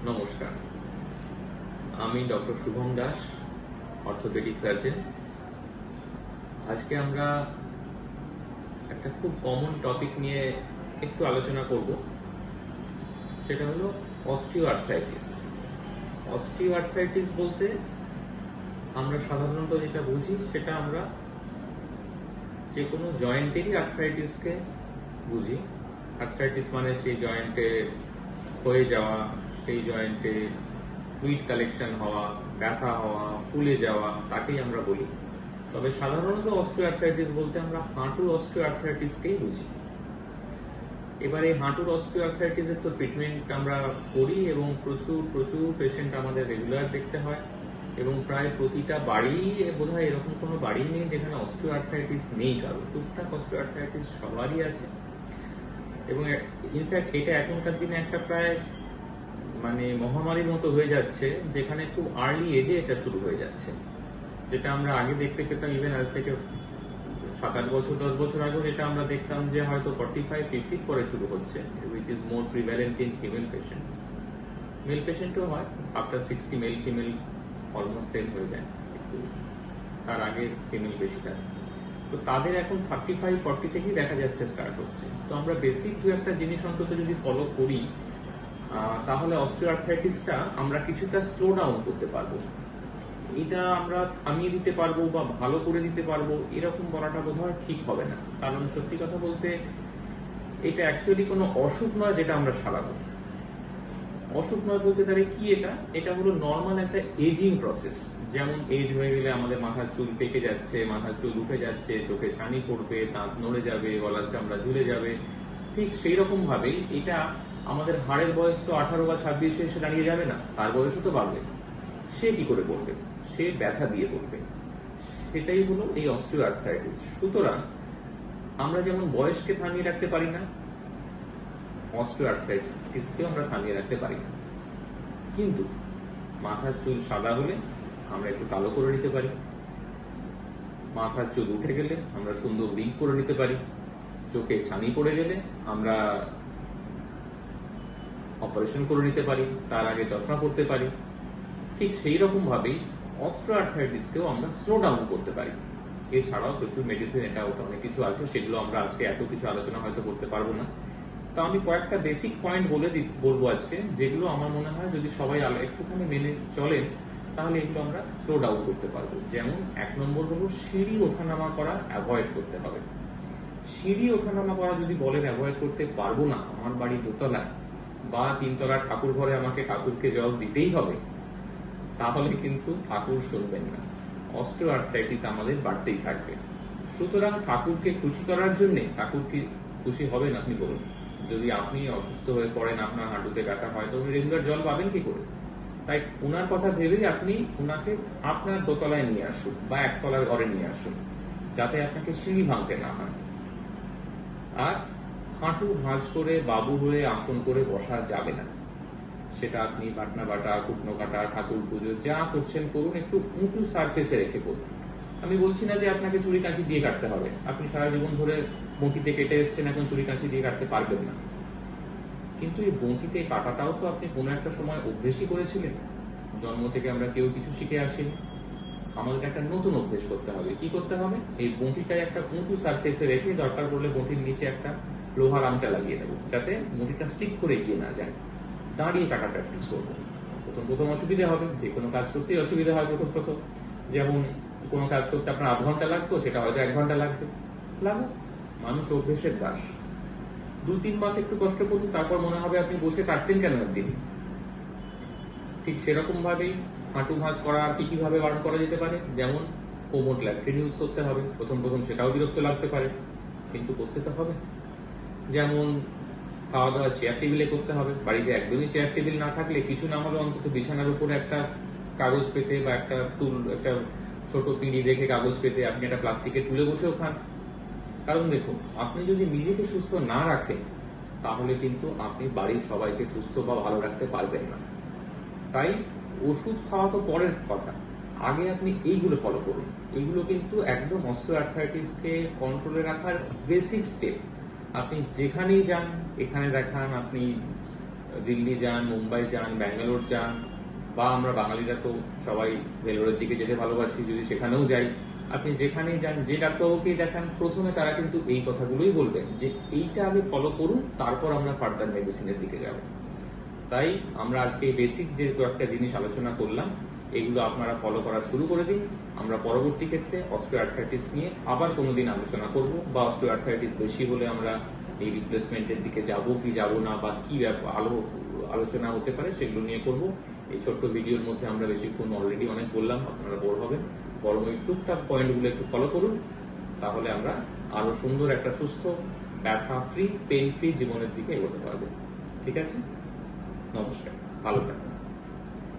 নমস্কার, আমি doctor Shubham Das, orthopaedic surgeon. আজকে আমরা একটা খুব কমন টপিক নিয়ে একটু আলোচনা করব। সেটা হলো অস্টিওআর্থ্রাইটিস। অস্টিওআর্থ্রাইটিস বলতে আমরা সাধারণত যেটা বুঝি সেটা আমরা যে কোনো জয়েন্টেরই আর্থ্রাইটিসকে বুঝি। আর্থ্রাইটিস মানে সেই জয়েন্টে হয়ে যাওয়া, সেই জয়েন্টে ফ্লুইড কালেকশন হওয়া, ব্যথা হওয়া, ফুলে যাওয়া, তাকেই আমরা বলি। তবে সাধারণত অস্টিওআর্থ্রাইটিস বলতে আমরা হাঁটুর অস্টিওআর্থ্রাইটিসকেই বুঝি। এবারে হাঁটুর অস্টিওআর্থ্রাইটিসের তো ট্রিটমেন্ট আমরা করি এবং প্রচুর প্রচুর পেশেন্ট আমাদের রেগুলার দেখতে হয় এবং প্রায় প্রতিটা বাড়ি বোধহয় এরকম কোনো বাড়ি নেই যেখানে অস্টিওআর্থ্রাইটিস নেই কারো। টুকটাক অস্টিওআর্থ্রাইটিস সবারই আছে এবং ইনফ্যাক্ট এটা এখনকার দিনে একটা প্রায় মহামারীর মতো হয়ে যাচ্ছে, যেখানে খুব আর্লি এজে এটা শুরু হয়ে যাচ্ছে। যেটা আমরা আগে দেখতে পেতাম ইভেন আজ থেকে 7-8 বছর 10 বছর আগে এটা আমরা দেখতাম যে হয়তো 45-50 পরে শুরু হচ্ছে, which is more prevalent in female patients. Male পেশেন্টও হয়, after 60 male female almost same হয়ে যায়, কিন্তু তার আগে ফিমেল বেশি থাকে। তো তাদের এখন 35-40 থেকেই দেখা যাচ্ছে স্টার্ট হচ্ছে। তো আমরা বেসিক দু একটা জিনিস অন্তত যদি ফলো করি তাহলে অস্টিওআর্থ্রাইটিসটা আমরা কিছুটা স্লো ডাউন করতে পারবো। এটা আমরা থামিয়ে দিতে পারবো বা ভালো করে দিতে পারবো এরকম বলাটা বোধহয় ঠিক হবে না, কারণ সত্যি কথা বলতে এটা অ্যাকচুয়ালি কোনো অসুখ নয় যেটা আমরা সারাবো। অসুখ নয় বলতে তাহলে কি, এটা হলো নর্মাল একটা এজিং প্রসেস। যেমন এজ হয়ে গেলে আমাদের মাথার চুল পেকে যাচ্ছে, মাথার চুল উঠে যাচ্ছে, চোখে ছানি পড়বে, দাঁত নড়ে যাবে, গলার চামড়া ঝুলে যাবে, ঠিক সেই রকম ভাবেই এটা আমাদের হাড়ের বয়স তো 18 বা 26 এসে দাঁড়িয়ে যাবে না, তার বয়সও তো বাড়বে। সে কি করে বলবে? সে ব্যথা দিয়ে বলবে। সেটাই হলো এই অস্টিওআর্থ্রাইটিস। সুতরাং আমরা যেমন বয়সকে থামিয়ে রাখতে পারি না, অস্টিওআর্থ্রাইটিসকে আমরা থামিয়ে রাখতে পারি না। কিন্তু মাথার চুল সাদা হলে আমরা একটু কালো করে নিতে পারি, মাথার চুল উঠে গেলে আমরা সুন্দর উইগ করে নিতে পারি, চোখে ছানি পড়ে গেলে আমরা অপারেশন করে নিতে পারি, তার আগে চশমা পরতে পারি। ঠিক সেই রকম ভাবেই অস্টিওআর্থ্রাইটিসকেও আমরা স্লো ডাউন করতে পারি। এছাড়াও প্রচুর মেডিসিন এটা ওটা অনেক কিছু আছে, সেগুলো আমরা আজকে এত কিছু আলোচনা হয়তো করতে পারবো না। তো আমি কয়েকটা বেসিক পয়েন্ট বলবো আজকে, যেগুলো আমার মনে হয় যদি সবাই একটুখানি মেনে চলেন তাহলে এগুলো আমরা স্লো ডাউন করতে পারবো। যেমন 1 নম্বর হলো সিঁড়ি ওঠানামা করা অ্যাভয়েড করতে হবে। সিঁড়ি ওঠানামা করা যদি বলেন অ্যাভয়েড করতে পারবো না, আমার বাড়ি দোতলায় বা 3 তলার ঠাকুর ঘরে আমাকে ঠাকুরকে জল দিতেই হবে, তাহলে কিন্তু ঠাকুর শুনবেন না, অস্টিওআর্থ্রাইটিস আমাদের বাড়তেই থাকবে। সুতরাং ঠাকুরকে খুশি করার জন্য, ঠাকুর কি খুশি হবেন আপনি বলুন? যদি আপনি অসুস্থ হয়ে পড়েন, আপনার হাঁটুতে ব্যথা হয়, তো উনি রেগুলার জল পাবেন কি করে? তাই ওনার কথা ভেবেই আপনি ওনাকে আপনার দোতলায় নিয়ে আসুন বা 1 তলার ঘরে নিয়ে আসুন, যাতে আপনাকে সিঁড়ি ভাঙতে না হয়। আর হাঁটু ভাঁজ করে বাবু হয়ে আসন করে বসা যাবে না। সেটা আপনি বাটনা বাটা, কুটনো কাটা, ঠাকুর পুজো যা করছেন করুন, একটু উঁচু সারফেসে রেখে করুন। আমি বলছি না যে আপনাকে ছুরি কাঁচি দিয়ে কাটতে হবে, আপনি সারা জীবন ধরে বঁটিতে কেটে এসছেন, এখন ছুরি কাঁচি দিয়ে কাটতে পারবেন না। কিন্তু এই বঁটিতে কাটাটাও তো আপনি কোনো একটা সময় অভ্যেসই করেছিলেন। জন্ম থেকে আমরা কেউ কিছু শিখে আসিনি, আমাদের একটা নতুন অভ্যেস করতে হবে। কি করতে হবে? এই বঁটিটায় একটা উঁচু সারফেসে রেখে দরকার পড়লে বঁটির নিচে একটা লোহার আংটা লাগিয়ে দেবো, যাতে বঁটিটা স্টিক করে এগিয়ে না যায়। দাঁড়িয়ে কাটা প্র্যাকটিস করবো। প্রথম অসুবিধা হবে, যে কোনো কাজ করতেই অসুবিধা হয় প্রথম। যেমন কোনো কাজ করতে আপনার 8 ঘন্টা লাগতো, সেটা হয়তো 1 ঘন্টা লাগুক। মানুষ অভ্যেসের দাস। 2-3 মাস একটু কষ্ট করুন, তারপর মনে হবে আপনি বসে কাটতেন কেন একদিন। ঠিক সেরকম ভাবেই হাঁটু ভাঁজ করা আর কি ভাবে বার্ন করা যেতে পারে। যেমন কোমোড ল্যাট্রিন ইউজ করতে হবে। প্রথম সেটাও বিরক্ত লাগতে পারে, কিন্তু করতে তো হবে। যেমন খাওয়া দাওয়া চেয়ার টেবিলে করতে হবে। বাড়িতে একদমই চেয়ার টেবিল না থাকলে কিছু না হলে অন্তত বিছানার উপরে একটা কাগজ পেতে বা একটা ছোট পিঁড়ি রেখে কাগজ পেতে আপনি একটা প্লাস্টিকের টুলে বসেও খান। কারণ দেখুন, আপনি যদি নিজেকে সুস্থ না রাখেন তাহলে কিন্তু আপনি বাড়ির সবাইকে সুস্থ বা ভালো রাখতে পারবেন না। তাই ওষুধ খাওয়া তো পরের কথা, আগে আপনি এইগুলো ফলো করুন। এইগুলো কিন্তু একদম অস্টিওআর্থ্রাইটিসকে কন্ট্রোলে রাখার বেসিক স্টেপ। আপনি যেখানেই যান, এখানে দেখান, আপনি দিল্লি যান, মুম্বাই যান, ব্যাঙ্গালোর যান, বা আমরা বাঙালিরা তো সবাই ভেলোরের দিকে যেতে ভালোবাসি, যদি সেখানেও যাই, আপনি যেখানেই যান, যে ডাক্তারবাবুকেই দেখান, প্রথমে তারা কিন্তু এই কথাগুলোই বলবেন যে এইটা আগে ফলো করুন, তারপর আমরা ফার্দার মেডিসিনের দিকে যাব। তাই আমরা আজকে এই বেসিক যে কয়েকটা জিনিস আলোচনা করলাম, এগুলো আপনারা ফলো করা শুরু করে দিন। আমরা পরবর্তী ক্ষেত্রে অস্টিওআর্থ্রাইটিস নিয়ে আবার কোনোদিন আলোচনা করব, বা অস্টিওআর্থ্রাইটিস বেশি হলে আমরা এই রিপ্লেসমেন্টের দিকে যাব কি যাব না, বা কি আলোচনা হতে পারে সেগুলো নিয়ে করব। এই ছোট্ট ভিডিওর মধ্যে আমরা বেশিক্ষণ অলরেডি অনেক বললাম, আপনারা বোর হবেন। বরং এই টুকটাক পয়েন্টগুলো একটু ফলো করুন, তাহলে আমরা আরো সুন্দর একটা সুস্থ, ব্যথা ফ্রি, পেন ফ্রি জীবনের দিকে এগোতে পারবো। ঠিক আছে? নমস্কার, ভালো থাকুন।